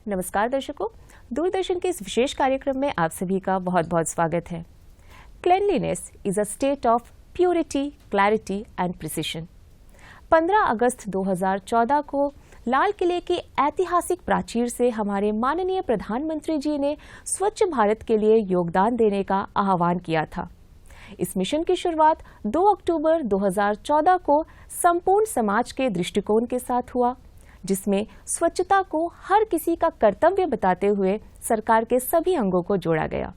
नमस्कार दर्शकों, दूरदर्शन के इस विशेष कार्यक्रम में आप सभी का बहुत बहुत स्वागत है। Cleanliness is a state of purity, clarity and precision. 15 अगस्त 2014 को लाल किले की ऐतिहासिक प्राचीर से हमारे माननीय प्रधानमंत्री जी ने स्वच्छ भारत के लिए योगदान देने का आह्वान किया था। इस मिशन की शुरुआत 2 अक्टूबर 2014 को संपूर्ण समाज के दृष्टिकोण के साथ हुआ, जिसमें स्वच्छता को हर किसी का कर्तव्य बताते हुए सरकार के सभी अंगों को जोड़ा गया।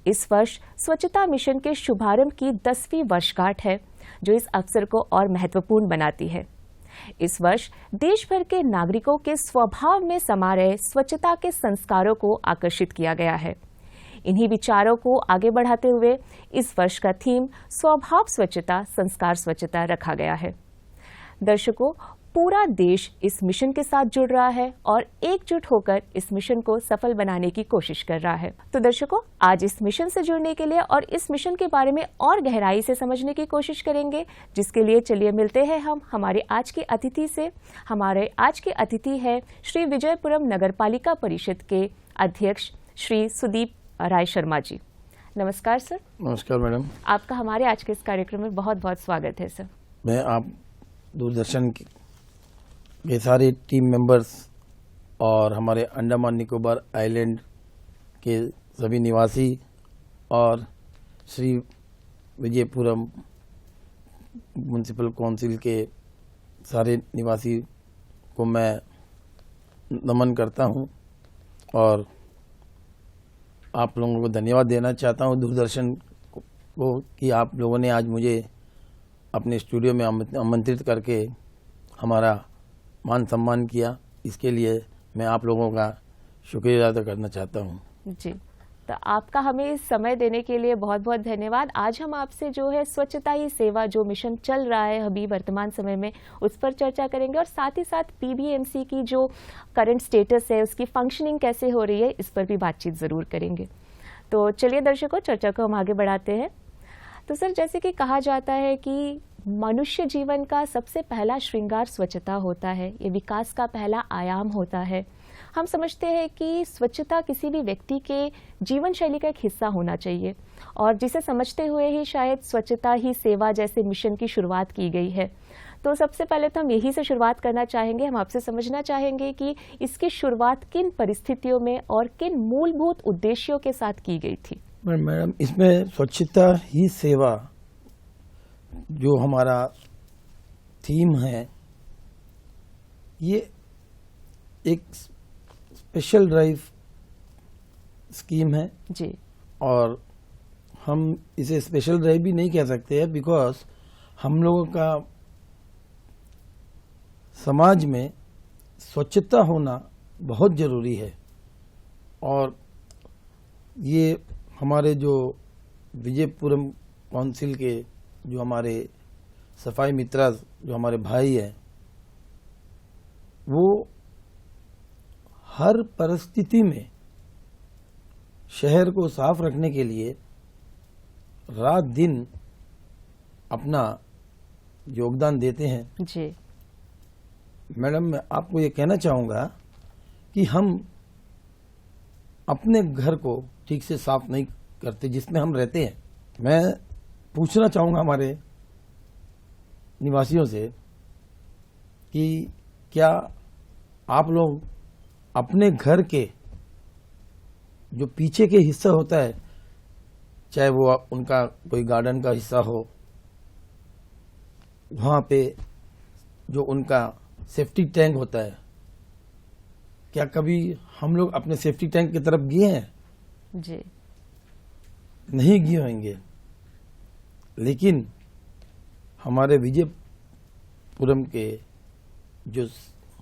इस वर्ष स्वच्छता मिशन के शुभारंभ की 10वीं वर्षगांठ है, जो इस अवसर को और महत्वपूर्ण बनाती है। इस वर्ष देश भर के नागरिकों के स्वभाव में समा रहे स्वच्छता के संस्कारों को आकर्षित किया गया है। इन्हीं विचारों को आगे बढ़ाते हुए इस वर्ष का थीम स्वभाव स्वच्छता, संस्कार स्वच्छता रखा गया है। दर्शकों, पूरा देश इस मिशन के साथ जुड़ रहा है और एकजुट होकर इस मिशन को सफल बनाने की कोशिश कर रहा है। तो दर्शकों, आज इस मिशन से जुड़ने के लिए और इस मिशन के बारे में और गहराई से समझने की कोशिश करेंगे, जिसके लिए चलिए मिलते हैं हम हमारे आज के अतिथि से। हमारे आज के अतिथि है श्री विजयपुरम नगरपालिका परिषद के अध्यक्ष श्री सुदीप राय शर्मा जी। नमस्कार सर। नमस्कार मैडम। आपका हमारे आज के इस कार्यक्रम में बहुत बहुत स्वागत है सर। मैं आप दूरदर्शन के सारे टीम मेंबर्स और हमारे अंडमान निकोबार आइलैंड के सभी निवासी और श्री विजयपुरम म्युनिसिपल काउंसिल के सारे निवासी को मैं नमन करता हूं और आप लोगों को धन्यवाद देना चाहता हूं दूरदर्शन को कि आप लोगों ने आज मुझे अपने स्टूडियो में आमंत्रित करके हमारा मान सम्मान किया। इसके लिए मैं आप लोगों का शुक्रिया अदा करना चाहता हूं। जी, तो आपका हमें समय देने के लिए बहुत बहुत धन्यवाद। आज हम आपसे जो है स्वच्छता ही सेवा जो मिशन चल रहा है अभी वर्तमान समय में, उस पर चर्चा करेंगे और साथ ही साथ पीबीएमसी की जो करंट स्टेटस है, उसकी फंक्शनिंग कैसे हो रही है, इस पर भी बातचीत जरूर करेंगे। तो चलिए दर्शकों, चर्चा को हम आगे बढ़ाते हैं। तो सर, जैसे कि कहा जाता है कि मनुष्य जीवन का सबसे पहला श्रृंगार स्वच्छता होता है, ये विकास का पहला आयाम होता है। हम समझते हैं कि स्वच्छता किसी भी व्यक्ति के जीवन शैली का एक हिस्सा होना चाहिए और जिसे समझते हुए ही शायद स्वच्छता ही सेवा जैसे मिशन की शुरुआत की गई है। तो सबसे पहले तो हम यही से शुरुआत करना चाहेंगे। हम आपसे समझना चाहेंगे कि इसकी शुरुआत किन परिस्थितियों में और किन मूलभूत उद्देश्यों के साथ की गई थी। मैडम, इसमें स्वच्छता ही सेवा जो हमारा थीम है, ये एक स्पेशल ड्राइव स्कीम है जी। और हम इसे स्पेशल ड्राइव भी नहीं कह सकते हैं, बिकॉज हम लोगों का समाज में स्वच्छता होना बहुत ज़रूरी है। और ये हमारे जो विजयपुरम काउंसिल के जो हमारे सफाई मित्र जो हमारे भाई हैं, वो हर परिस्थिति में शहर को साफ रखने के लिए रात दिन अपना योगदान देते हैं। जी मैडम, मैं आपको ये कहना चाहूँगा कि हम अपने घर को ठीक से साफ नहीं करते जिसमें हम रहते हैं। मैं पूछना चाहूँगा हमारे निवासियों से कि क्या आप लोग अपने घर के जो पीछे के हिस्सा होता है, चाहे वो उनका कोई गार्डन का हिस्सा हो, वहाँ पे जो उनका सेफ्टी टैंक होता है, क्या कभी हम लोग अपने सेफ्टी टैंक की तरफ गए हैं? जी नहीं गए होंगे, लेकिन हमारे विजयपुरम के जो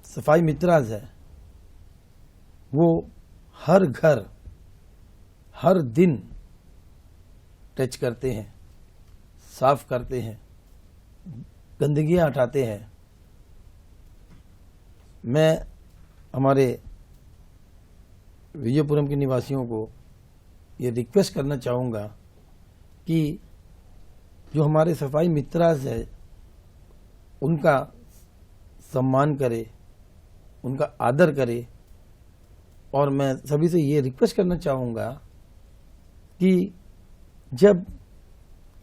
सफाई मित्राज है, वो हर घर हर दिन टच करते हैं, साफ करते हैं, गंदगियां हटाते हैं। मैं हमारे विजयपुरम के निवासियों को ये रिक्वेस्ट करना चाहूँगा कि जो हमारे सफाई मित्रास है, उनका सम्मान करे, उनका आदर करे और मैं सभी से ये रिक्वेस्ट करना चाहूँगा कि जब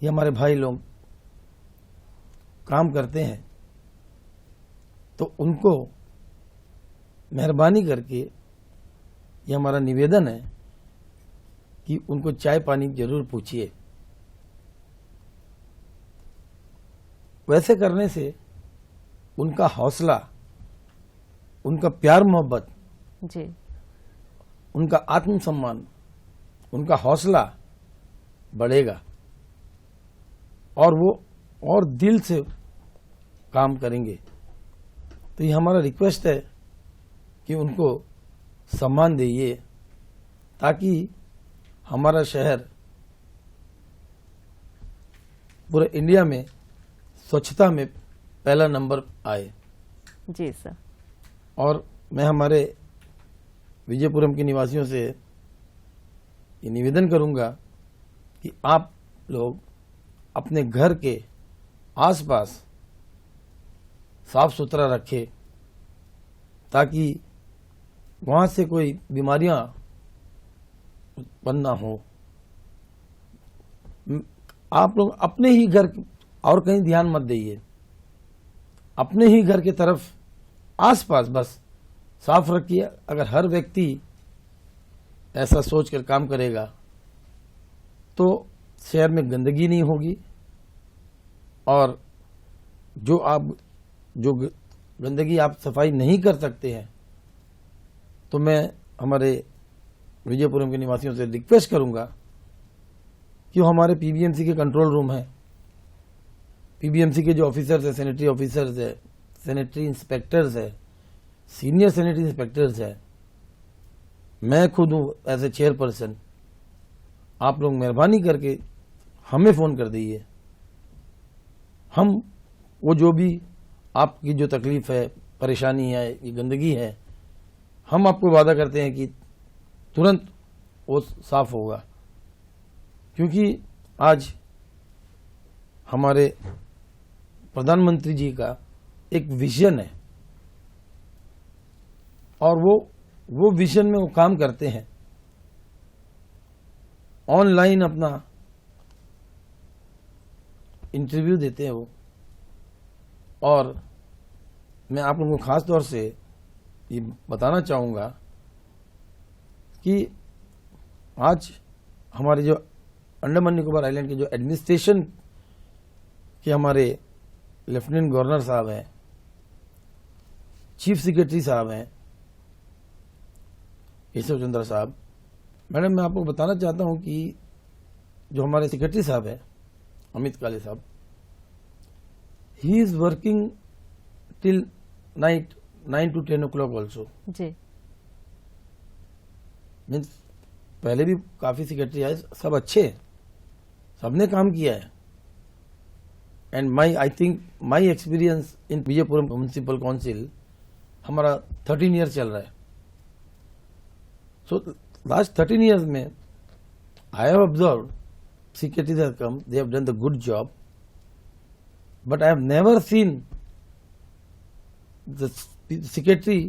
ये हमारे भाई लोग काम करते हैं तो उनको मेहरबानी करके ये हमारा निवेदन है कि उनको चाय पानी जरूर पूछिए। वैसे करने से उनका हौसला, उनका प्यार मोहब्बत, जी, उनका आत्मसम्मान, उनका हौसला बढ़ेगा और वो और दिल से काम करेंगे। तो ये हमारा रिक्वेस्ट है कि उनको सम्मान दीजिए ताकि हमारा शहर पूरे इंडिया में स्वच्छता में पहला नंबर आए। जी सर। और मैं हमारे विजयपुरम के निवासियों से ये निवेदन करूंगा कि आप लोग अपने घर के आसपास साफ सुथरा रखें ताकि वहाँ से कोई बीमारियां उत्पन्न ना हो। आप लोग अपने ही घर और कहीं ध्यान मत दीजिए, अपने ही घर की तरफ आसपास बस साफ रखिए। अगर हर व्यक्ति ऐसा सोचकर काम करेगा तो शहर में गंदगी नहीं होगी और जो गंदगी आप सफाई नहीं कर सकते हैं तो मैं हमारे विजयपुरम के निवासियों से रिक्वेस्ट करूंगा कि वो हमारे पीबीएमसी के कंट्रोल रूम है, पीबीएमसी के जो ऑफिसर्स है, सैनिटरी ऑफिसर्स है, सैनिटरी इंस्पेक्टर्स है, सीनियर सैनिटरी इंस्पेक्टर्स है, मैं खुद हूँ एज ए चेयरपर्सन, आप लोग मेहरबानी करके हमें फ़ोन कर दीजिए। हम वो जो भी आपकी जो तकलीफ है, परेशानी है, ये गंदगी है, हम आपको वादा करते हैं कि तुरंत वो साफ होगा। क्योंकि आज हमारे प्रधानमंत्री जी का एक विजन है और वो विजन में वो काम करते हैं। ऑनलाइन अपना इंटरव्यू देते हैं वो। और मैं आप लोगों को खास तौर से ये बताना चाहूँगा कि आज हमारे जो अंडमान निकोबार आइलैंड के जो एडमिनिस्ट्रेशन के हमारे लेफ्टिनेंट गवर्नर साहब हैं, चीफ सेक्रेटरी साहब हैं, केशव चंद्र साहब, मैडम मैं आपको बताना चाहता हूं कि जो हमारे सेक्रेटरी साहब हैं अमित काले साहब, he is working till night 9 to 10 o'clock also. जी, मीन्स पहले भी काफी सेक्रेटरी आए, सब अच्छे, सबने काम किया है। And I think my experience in Vijayapuram municipal council हमारा 13 ईयर चल रहा है। सो लास्ट 13 ईयर्स में I have observe secretaries have come, they have done the good job, but I have never seen the secretary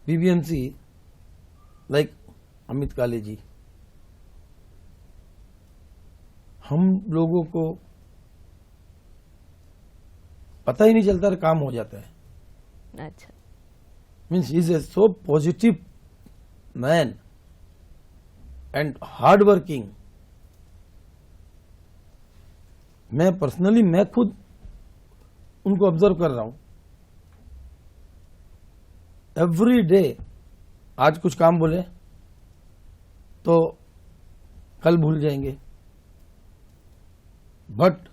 PBMC like Amit काले जी। हम लोगों को पता ही नहीं चलता, काम हो जाता है। अच्छा, means he is a so positive man and hard working. मैं पर्सनली मैं खुद उनको ऑब्जर्व कर रहा हूं एवरी डे। आज कुछ काम बोले तो कल भूल जाएंगे, बट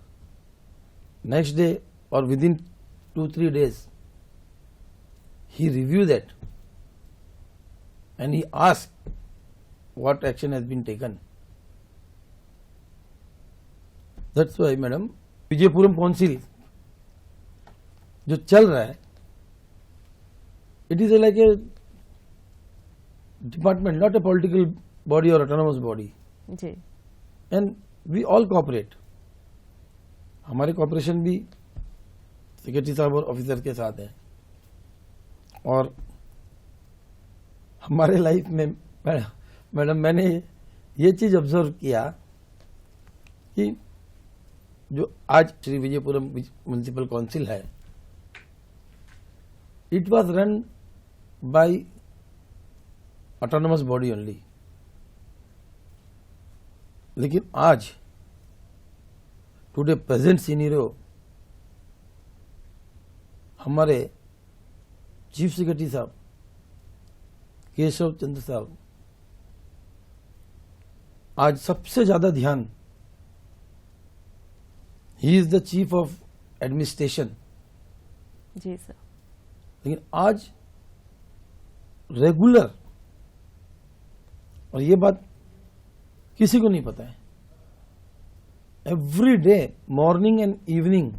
नेक्स्ट डे और with in 2-3 days he review that and he ask what action has been taken. That's why madam Vijayapuram council जो चल रहा है, it is like a department, not a political body और ऑटोनोमस बॉडी। जी, and we all cooperate. हमारे cooperation भी secretary साहब और ऑफिसर के साथ है। और हमारे लाइफ में मैडम मैंने ये चीज ऑब्जर्व किया कि जो आज श्री विजयपुरम म्युनिसिपल काउंसिल है, it was run by autonomous body only, लेकिन आज टुडे प्रेजेंट सीनियरो हमारे चीफ सेक्रेटरी साहब केशव चंद्र साहब आज सबसे ज्यादा ध्यान, he is the chief of administration, जी सर, लेकिन आज रेगुलर, और ये बात किसी को नहीं पता है, every day morning and evening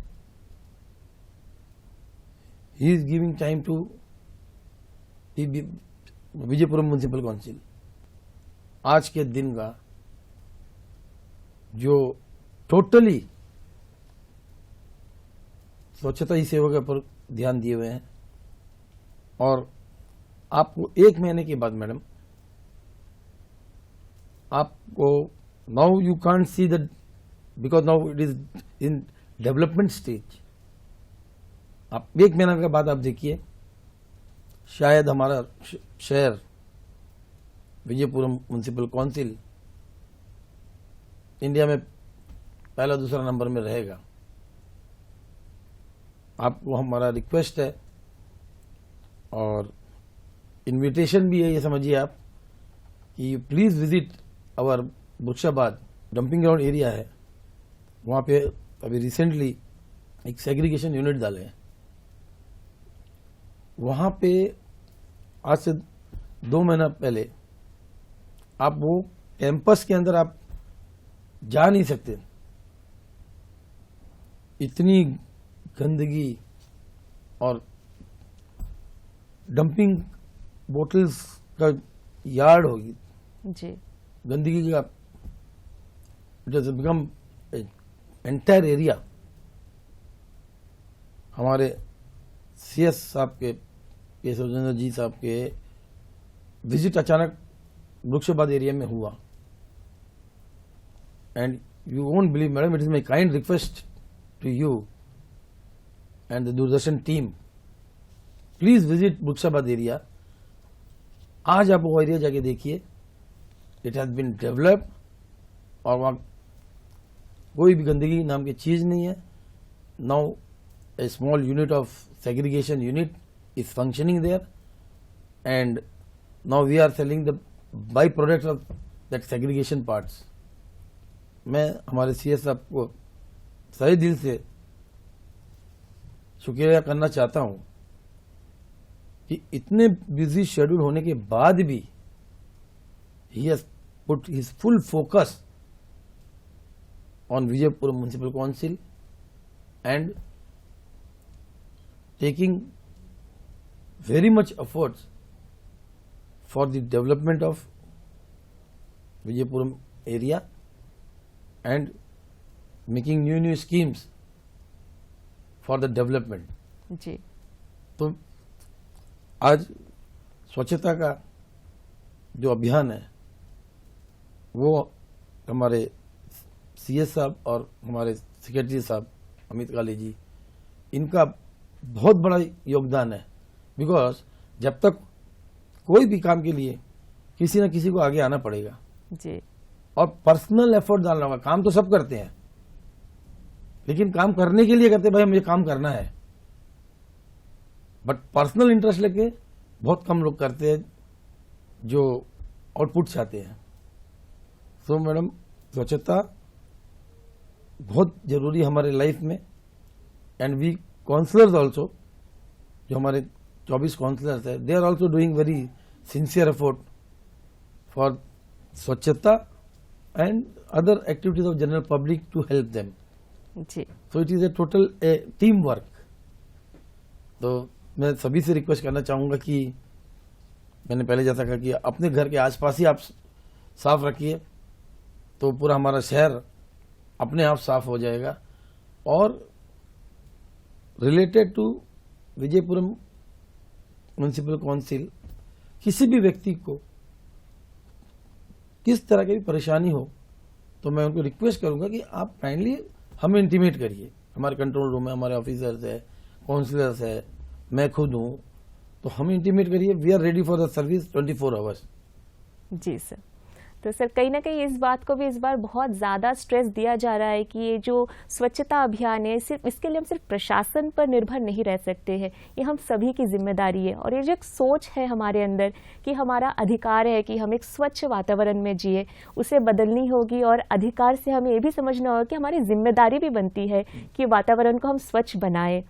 he is giving time to Vijayapuram municipal council. आज के दिन का जो टोटली स्वच्छता ही सेवा के ऊपर ध्यान दिए हुए हैं, और आपको 1 महीने के बाद मैडम आपको now you can't see that because now it is in development stage. आप 1 महीना के बाद आप देखिए, शायद हमारा शहर विजयपुरम म्युनिसिपल काउंसिल इंडिया में पहला दूसरा नंबर में रहेगा। आपको हमारा रिक्वेस्ट है और इनविटेशन भी है, ये समझिए आप कि you please visit our Brookshabad dumping ground area है, वहां पे अभी रिसेंटली एक सेग्रीगेशन यूनिट डाले हैं, वहां पे आज से 2 महीना पहले आप वो कैंपस के अंदर आप जा नहीं सकते, इतनी गंदगी और डंपिंग बोटल्स का यार्ड होगी जी, गंदगी का, it has become entire area. हमारे सीएस साहब के केशव चंद्र जी साहब के विजिट अचानक वृक्षबाद एरिया में हुआ, and you won't believe madam, it is my kind request to you and the Doordarshan team, please visit Brookshabad area. आज आप वो एरिया जाके देखिए, इट हैज बीन डेवलप्ड, और वहां कोई भी गंदगी नाम की चीज नहीं है। Now a small unit of segregation unit is functioning there, and now we are selling the byproduct of that segregation parts. मैं हमारे सीएस साहब को सही दिल से शुक्रिया करना चाहता हूं कि इतने बिजी शेड्यूल होने के बाद भी he has put his full focus on Vijaypuram Municipal Council and taking very much efforts for the development of Vijaypuram area and making new schemes for the development. जी, तो आज स्वच्छता का जो अभियान है वो हमारे सीएस साहब और हमारे सेक्रेटरी साहब अमित काली जी, इनका बहुत बड़ा योगदान है। बिकॉज जब तक कोई भी काम के लिए किसी न किसी को आगे आना पड़ेगा जी, और पर्सनल एफर्ट डालना होगा। काम तो सब करते हैं, लेकिन काम करने के लिए कहते हैं भाई हमें काम करना है, बट पर्सनल इंटरेस्ट लेके बहुत कम लोग करते हैं जो आउटपुट चाहते हैं। सो मैडम, स्वच्छता बहुत जरूरी है हमारे लाइफ में, एंड वी काउंसलर्स ऑल्सो, जो हमारे 24 काउंसलर्स है, they are also doing very sincere effort for स्वच्छता and other activities of general public to help them. जी, so it is a total a team work. तो मैं सभी से रिक्वेस्ट करना चाहूंगा कि मैंने पहले जैसा कहा कि अपने घर के आसपास ही आप साफ रखिए, तो पूरा हमारा शहर अपने आप साफ हो जाएगा। और related to Vijayapuram municipal council, किसी भी व्यक्ति को किस तरह की भी परेशानी हो तो मैं उनको रिक्वेस्ट करूंगा कि आप काइंडली हमें इंटीमेट करिए। हमारे कंट्रोल रूम में हमारे ऑफिसर्स है, काउंसलर्स है, मैं खुद हूँ, तो हमें इंटीमेट करिए। We are ready for the service 24 hours. जी सर। तो सर कहीं ना कहीं इस बात को भी इस बार बहुत ज़्यादा स्ट्रेस दिया जा रहा है कि ये जो स्वच्छता अभियान है सिर्फ इसके लिए हम सिर्फ प्रशासन पर निर्भर नहीं रह सकते हैं, ये हम सभी की जिम्मेदारी है। और ये जो एक सोच है हमारे अंदर कि हमारा अधिकार है कि हम एक स्वच्छ वातावरण में जिए, उसे बदलनी होगी। और अधिकार से हमें ये भी समझना होगा कि हमारी जिम्मेदारी भी बनती है कि वातावरण को हम स्वच्छ बनाएं।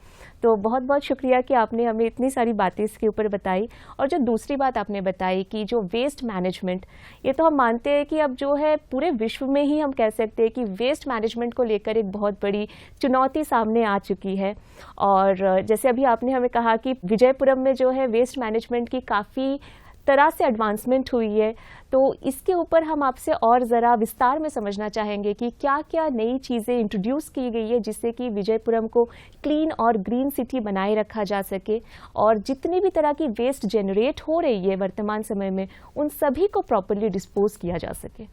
तो बहुत बहुत शुक्रिया कि आपने हमें इतनी सारी बातें इसके ऊपर बताई। और जो दूसरी बात आपने बताई कि जो वेस्ट मैनेजमेंट, ये तो हम मानते हैं कि अब जो है पूरे विश्व में ही हम कह सकते हैं कि वेस्ट मैनेजमेंट को लेकर एक बहुत बड़ी चुनौती सामने आ चुकी है। और जैसे अभी आपने हमें कहा कि विजयपुरम में जो है वेस्ट मैनेजमेंट की काफ़ी तरह से एडवांसमेंट हुई है, तो इसके ऊपर हम आपसे और ज़रा विस्तार में समझना चाहेंगे कि क्या क्या नई चीज़ें इंट्रोड्यूस की गई है जिससे कि विजयपुरम को क्लीन और ग्रीन सिटी बनाए रखा जा सके, और जितनी भी तरह की वेस्ट जनरेट हो रही है वर्तमान समय में उन सभी को प्रॉपर्ली डिस्पोज किया जा सके।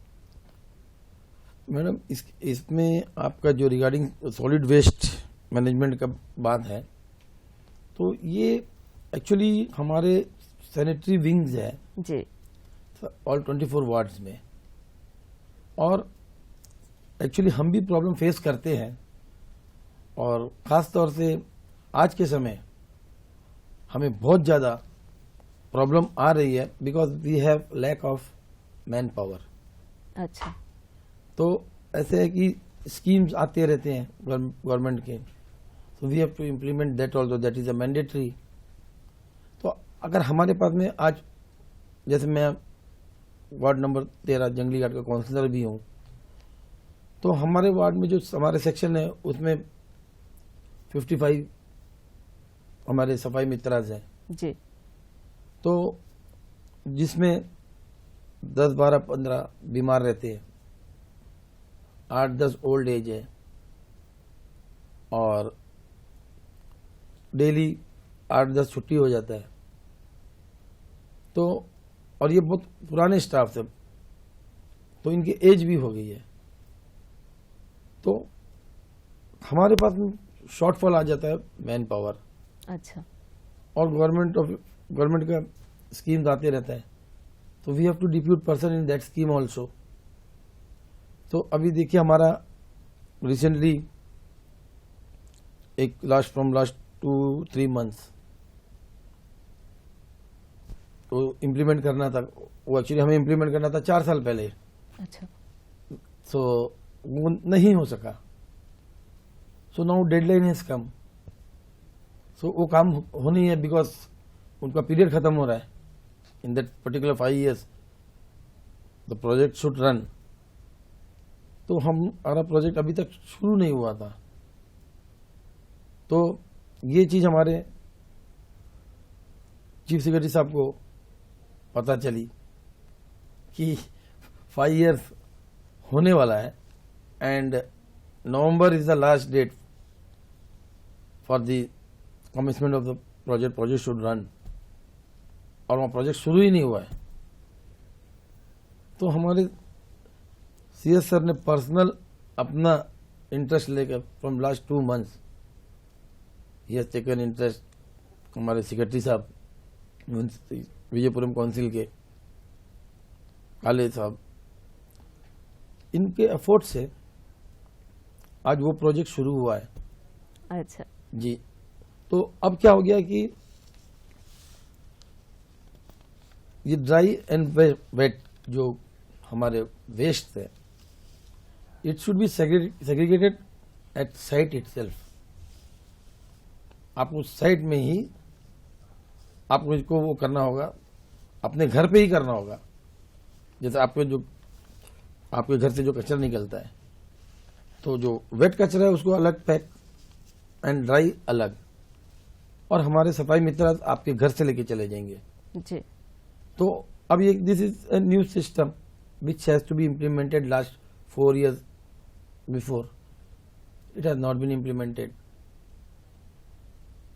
मैडम इसमें आपका जो रिगार्डिंग सॉलिड वेस्ट मैनेजमेंट का बात है, तो ये एक्चुअली हमारे सैनिटरी विंग्स है जी, ऑल 24 वार्ड्स में, और एक्चुअली हम भी प्रॉब्लम फेस करते हैं। और ख़ास तौर से आज के समय हमें बहुत ज़्यादा प्रॉब्लम आ रही है because we have lack of manpower. अच्छा, तो ऐसे है कि स्कीम्स आते रहते हैं गवर्नमेंट के, so we have to implement that also, that is a mandatory. तो अगर हमारे पास में आज, जैसे मैं वार्ड नंबर 13 जंगली घाट का काउंसलर भी हूँ, तो हमारे वार्ड में जो हमारे सेक्शन है उसमें 55 हमारे सफाई मित्राज हैं जी, तो जिसमें 10, 12, 15 बीमार रहते हैं, 8, 10 ओल्ड एज है, और डेली 8, 10 छुट्टी हो जाता है। तो और ये बहुत पुराने स्टाफ से, तो इनकी एज भी हो गई है, तो हमारे पास शॉर्टफॉल आ जाता है मैन पावर। अच्छा, और गवर्नमेंट का स्कीम्स आते रहता है, तो we have to depute person in that scheme also. तो अभी देखिए हमारा रिसेंटली एक फ्रॉम लास्ट 2-3 मंथ्स तो इम्प्लीमेंट करना था, वो एक्चुअली हमें इम्प्लीमेंट करना था 4 साल पहले। अच्छा, सो वो नहीं हो सका, so now deadline has come, so वो काम हो नहीं है बिकॉज उनका पीरियड खत्म हो रहा है। In that particular 5 years the project should run. तो हमारा प्रोजेक्ट अभी तक शुरू नहीं हुआ था, तो ये चीज हमारे चीफ सेक्रेटरी साहब को पता चली कि 5 years होने वाला है and November is the last date for the commitment of the project should run, और वहाँ प्रोजेक्ट शुरू ही नहीं हुआ है। तो हमारे सीएस सर ने पर्सनल अपना इंटरेस्ट लेकर from last 2 months he has taken interest. हमारे सेक्रेटरी साहब विजयपुरम काउंसिल के काले साहब, इनके एफर्ट से आज वो प्रोजेक्ट शुरू हुआ है। अच्छा जी, तो अब क्या हो गया कि ये ड्राई एंड वेट जो हमारे वेस्ट है, it should be segregated at site itself. आप उस साइट में ही आपको इसको वो करना होगा, अपने घर पे ही करना होगा। जैसे आपके घर से जो कचरा निकलता है, तो जो वेट कचरा है उसको अलग पैक एंड ड्राई अलग, और हमारे सफाई मित्र आपके घर से लेके चले जाएंगे जी। तो अब ये this is a new system which has to be implemented last 4 years before it has not been implemented.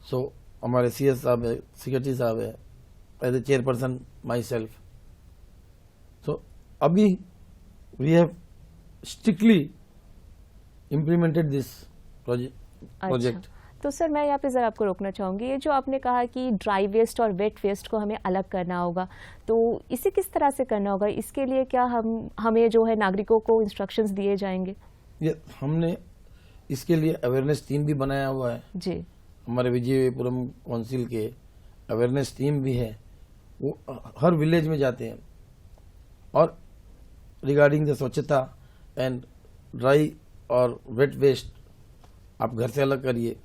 So हमारे सीएस साहब है, सेक्रेटरी साहब है, as a chairperson myself, तो अभी we have strictly implemented this project. तो sir मैं यहाँ पे ज़रा आपको रोकना चाहूँगी, ये जो आपने कहा कि ड्राई वेस्ट और वेट वेस्ट को हमें अलग करना होगा, तो इसे किस तरह से करना होगा? इसके लिए क्या हमें जो है नागरिकों को इंस्ट्रक्शंस दिए जाएंगे? ये हमने इसके लिए अवेयरनेस टीम भी बनाया हुआ है जी। हमारे विजयपुरम काउंसिल के अवेयरनेस टीम भी है, वो हर विलेज में जाते हैं और रिगार्डिंग द स्वच्छता एंड ड्राई और वेट वेस्ट आप घर से अलग करिए,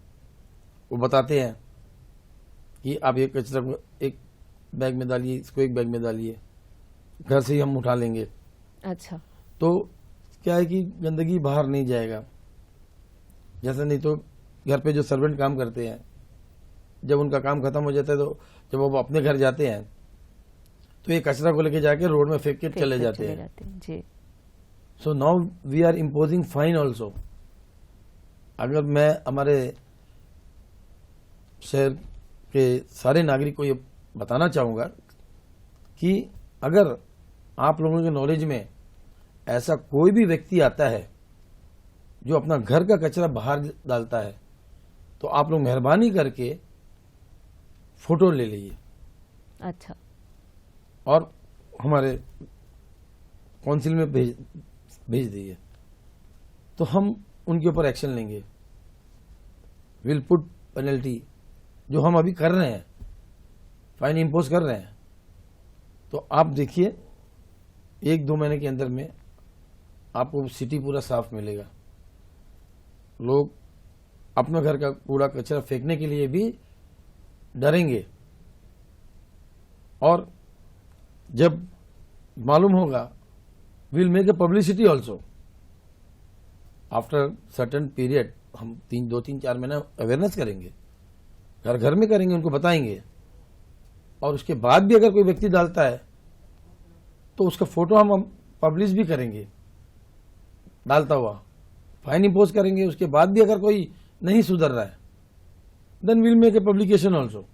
वो बताते हैं कि आप ये कचरा को एक बैग में डालिए, इसको एक बैग में डालिए, घर से ही हम उठा लेंगे। अच्छा। तो क्या है कि गंदगी बाहर नहीं जाएगा, जैसा नहीं तो घर पे जो सर्वेंट काम करते हैं, जब उनका काम खत्म हो जाता है तो जब वो अपने घर जाते हैं तो ये कचरा को लेके जाके रोड में फेंक के चले जाते हैं। जी। So now we are imposing fine also. अगर मैं हमारे शहर के सारे नागरिक को ये बताना चाहूंगा कि अगर आप लोगों के नॉलेज में ऐसा कोई भी व्यक्ति आता है जो अपना घर का कचरा बाहर डालता है, तो आप लोग मेहरबानी करके फोटो ले लीजिए। अच्छा। और हमारे काउंसिल में भेज दीजिए, तो हम उनके ऊपर एक्शन लेंगे। विल पुट पेनल्टी, जो हम अभी कर रहे हैं, फाइन इम्पोज कर रहे हैं। तो आप देखिए 1-2 महीने के अंदर में आपको सिटी पूरा साफ मिलेगा। लोग अपने घर का कूड़ा कचरा फेंकने के लिए भी डरेंगे, और जब मालूम होगा, will make A publicity also after certain period. हम 2-3-4 महीना अवेयरनेस करेंगे, घर घर में करेंगे, उनको बताएंगे, और उसके बाद भी अगर कोई व्यक्ति डालता है तो उसका फोटो हम पब्लिश भी करेंगे डालता हुआ, फाइन इम्पोज करेंगे। उसके बाद भी अगर कोई नहीं सुधर रहा है, then will make a publication also.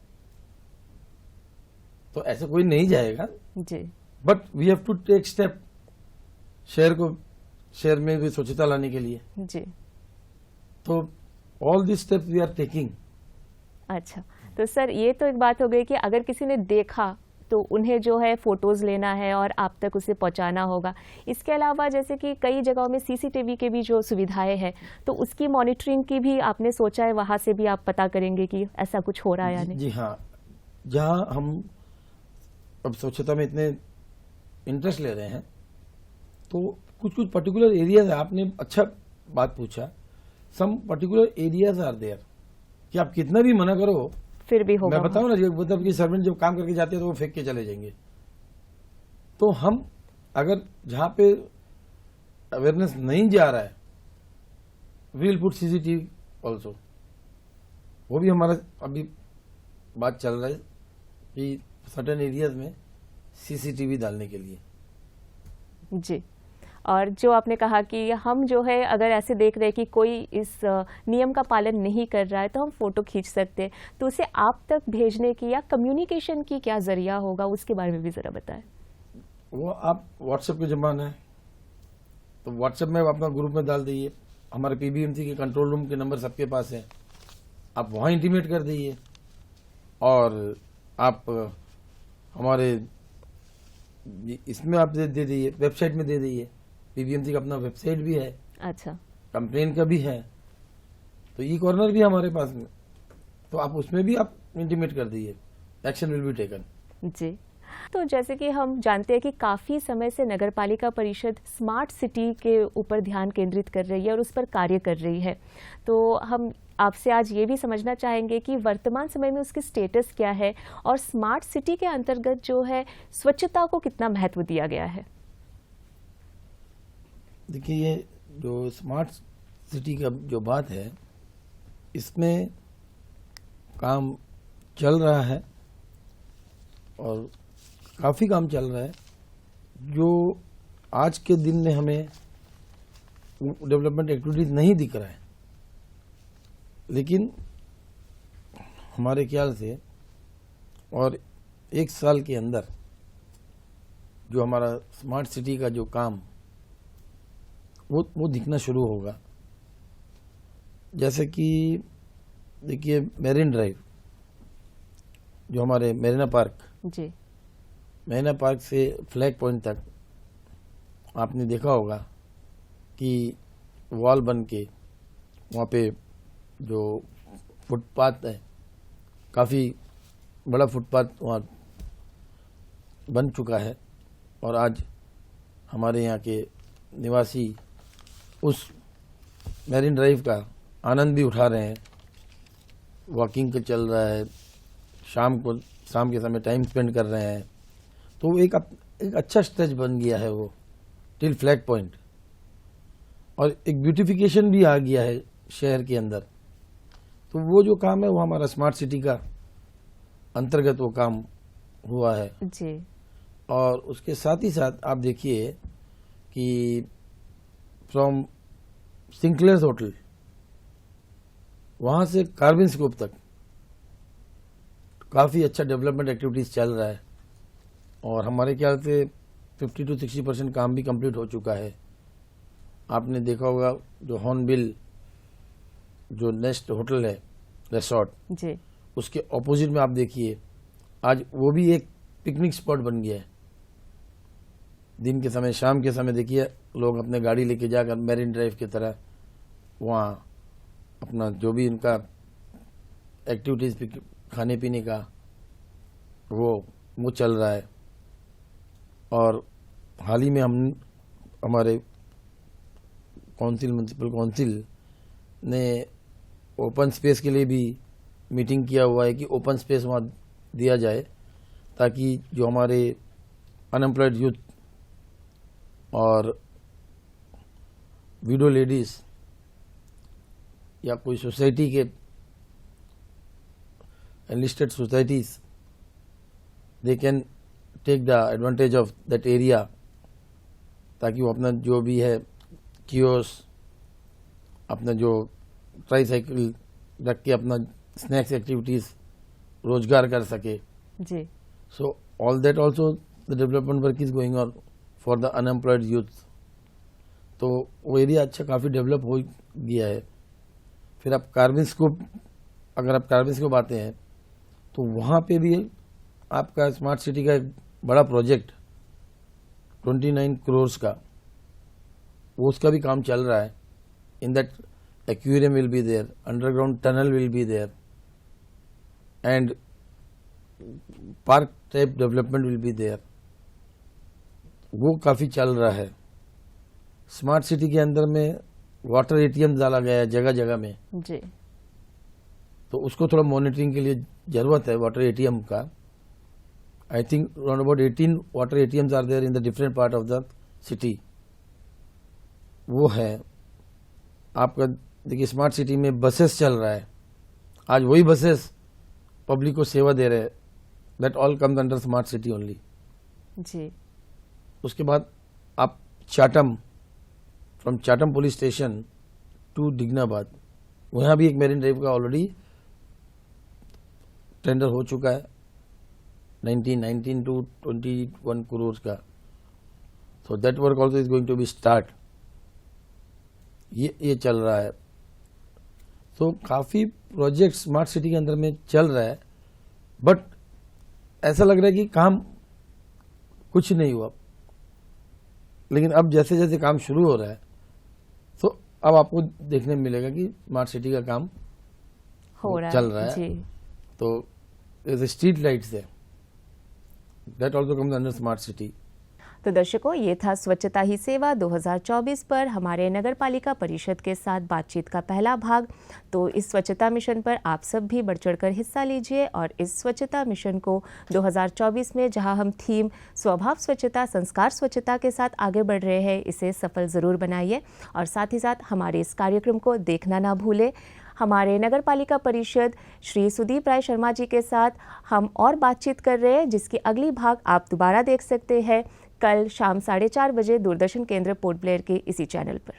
तो ऐसे कोई नहीं जाएगा जी। But we have to take step शहर में भी स्वच्छता लाने के लिए। जी। तो all this steps we are taking. अच्छा, तो सर ये तो एक बात हो गई कि अगर किसी ने देखा तो उन्हें जो है फोटोज लेना है और आप तक उसे पहुंचाना होगा। इसके अलावा जैसे कि कई जगहों में सीसीटीवी के भी जो सुविधाएं हैं, तो उसकी मॉनिटरिंग की भी आपने सोचा है, वहां से भी आप पता करेंगे कि ऐसा कुछ हो रहा है या नहीं? जी हाँ, जहाँ हम अब स्वच्छता में इतने इंटरेस्ट ले रहे हैं, तो कुछ पर्टिकुलर एरियाज है। आपने अच्छा बात पूछा, some particular areas are there कि आप कितना भी मना करो फिर भी होगा। मैं बताऊं ना, मतलब कि सर्वेंट जब काम करके जाते हैं तो वो फेंक के चले जाएंगे। तो हम अगर जहां पे अवेयरनेस नहीं जा रहा है, विल पुट सीसीटीवी ऑल्सो। वो भी हमारा अभी बात चल रहा है कि सर्टेन एरियाज में सीसीटीवी डालने के लिए। जी। और जो आपने कहा कि हम जो है अगर ऐसे देख रहे हैं कि कोई इस नियम का पालन नहीं कर रहा है, तो हम फोटो खींच सकते हैं, तो उसे आप तक भेजने की या कम्युनिकेशन की क्या जरिया होगा, उसके बारे में भी जरा बताएं। वो आप व्हाट्सएप का जमाना है, तो व्हाट्सएप में अपना ग्रुप में डाल दीजिए। हमारे पीबीएमसी के कंट्रोल रूम के नंबर सबके पास है, आप वहां इंटीमेट कर दीजिए। और आप हमारे इसमें आप दे दीजिए, वेबसाइट में दे दीजिए। पीबीएमसी का अपना वेबसाइट भी है। अच्छा। कंप्लेन का भी है, तो ई कॉर्नर भी हमारे पास में, तो आप उसमें भी आप इंटीमेट कर दीजिए, एक्शन विल बी टेकन। जी। तो जैसे कि हम जानते हैं कि काफ़ी समय से नगरपालिका परिषद स्मार्ट सिटी के ऊपर ध्यान केंद्रित कर रही है और उस पर कार्य कर रही है, तो हम आपसे आज ये भी समझना चाहेंगे कि वर्तमान समय में उसकी स्टेटस क्या है और स्मार्ट सिटी के अंतर्गत जो है स्वच्छता को कितना महत्व दिया गया है। देखिए, ये जो स्मार्ट सिटी का जो बात है, इसमें काम चल रहा है और काफ़ी काम चल रहा है, जो आज के दिन में हमें डेवलपमेंट एक्टिविटीज नहीं दिख रहा है, लेकिन हमारे ख्याल से और 1 साल के अंदर जो हमारा स्मार्ट सिटी का जो काम वो दिखना शुरू होगा। जैसे कि देखिए मेरिन ड्राइव, जो हमारे मेरिना पार्क, जी मेरिना पार्क से फ्लैग पॉइंट तक आपने देखा होगा कि वॉल बन के वहाँ पे जो फुटपाथ है, काफ़ी बड़ा फुटपाथ वहाँ बन चुका है और आज हमारे यहाँ के निवासी उस मेरिन ड्राइव का आनंद भी उठा रहे हैं। वॉकिंग का चल रहा है, शाम के समय टाइम स्पेंड कर रहे हैं। तो एक अच्छा स्ट्रेच बन गया है वो टिल फ्लैग पॉइंट, और एक ब्यूटिफिकेशन भी आ गया है शहर के अंदर। तो वो जो काम है वो हमारा स्मार्ट सिटी का अंतर्गत वो काम हुआ है जी। और उसके साथ ही साथ आप देखिए कि फ्रॉम सिंक्लेयर्स होटल वहाँ से कार्बिन स्कोप तक काफ़ी अच्छा डेवलपमेंट एक्टिविटीज़ चल रहा है और हमारे ख्याल से 50 to 60% काम भी कंप्लीट हो चुका है। आपने देखा होगा जो हॉर्नबिल जो नेस्ट होटल है रिसोर्ट जी उसके ऑपोजिट में आप देखिए आज वो भी एक पिकनिक स्पॉट बन गया है। दिन के समय, शाम के समय देखिए लोग अपने गाड़ी लेके जाकर मेरिन ड्राइव की तरह वहाँ अपना जो भी इनका एक्टिविटीज़ खाने पीने का वो चल रहा है। और हाल ही में हमारे म्युनिसिपल काउंसिल ने ओपन स्पेस के लिए भी मीटिंग किया हुआ है कि ओपन स्पेस वहाँ दिया जाए ताकि जो हमारे अनएम्प्लॉयड यूथ और विडो लेडीज़ या कोई सोसाइटी के enlisted societies, they can take the advantage of that area ताकि वो अपना जो भी है कियोस, अपना जो ट्राईसाइकिल रख के अपना स्नैक्स एक्टिविटीज़ रोजगार कर सके। जी so all that also the development work is going on for the unemployed youth. तो वो एरिया अच्छा काफ़ी डेवलप हो गया है। फिर आप कार्बिन स्कोप, अगर आप कार्बिन स्कोप आते हैं तो वहाँ पे भी आपका स्मार्ट सिटी का एक बड़ा प्रोजेक्ट 29 करोड़ का वो उसका भी काम चल रहा है। In that aquarium will be there, underground tunnel will be there and park type development will be there. वो काफ़ी चल रहा है। स्मार्ट सिटी के अंदर में वाटर एटीएम डाला गया है जगह जगह में जी। तो उसको थोड़ा मॉनिटरिंग के लिए ज़रूरत है वाटर एटीएम का। I think around about 18 water ATMs are there in the different part of the city. वो है आपका। देखिए स्मार्ट सिटी में बसेस चल रहा है, आज वही बसेस पब्लिक को सेवा दे रहे हैं। That all comes under smart city only. जी उसके बाद आप Chatham, from Chatham police station to Dignabad, वहाँ भी एक मेरिन ड्राइव का ऑलरेडी टेंडर हो चुका है 19 to 21 करोड़ का। So that work also is going to be start. ये चल रहा है। तो काफ़ी प्रोजेक्ट स्मार्ट सिटी के अंदर में चल रहा है, बट ऐसा लग रहा है कि काम कुछ नहीं हुआ। लेकिन अब जैसे जैसे काम शुरू हो रहा है तो अब आपको देखने में मिलेगा कि स्मार्ट सिटी का काम हो रहा चल रहा है। जी। तो जैसे स्ट्रीट लाइट्स है, that also comes under smart city. तो दर्शकों, ये था स्वच्छता ही सेवा 2024 पर हमारे नगर पालिका परिषद के साथ बातचीत का पहला भाग। तो इस स्वच्छता मिशन पर आप सब भी बढ़ चढ़कर हिस्सा लीजिए और इस स्वच्छता मिशन को 2024 में, जहां हम थीम स्वभाव स्वच्छता संस्कार स्वच्छता के साथ आगे बढ़ रहे हैं, इसे सफल ज़रूर बनाइए। और साथ ही साथ हमारे इस कार्यक्रम को देखना ना भूलें। हमारे नगर पालिका परिषद श्री सुदीप राय शर्मा जी के साथ हम और बातचीत कर रहे हैं, जिसकी अगली भाग आप दोबारा देख सकते हैं कल शाम 4:30 बजे दूरदर्शन केंद्र पोर्ट ब्लेयर के इसी चैनल पर।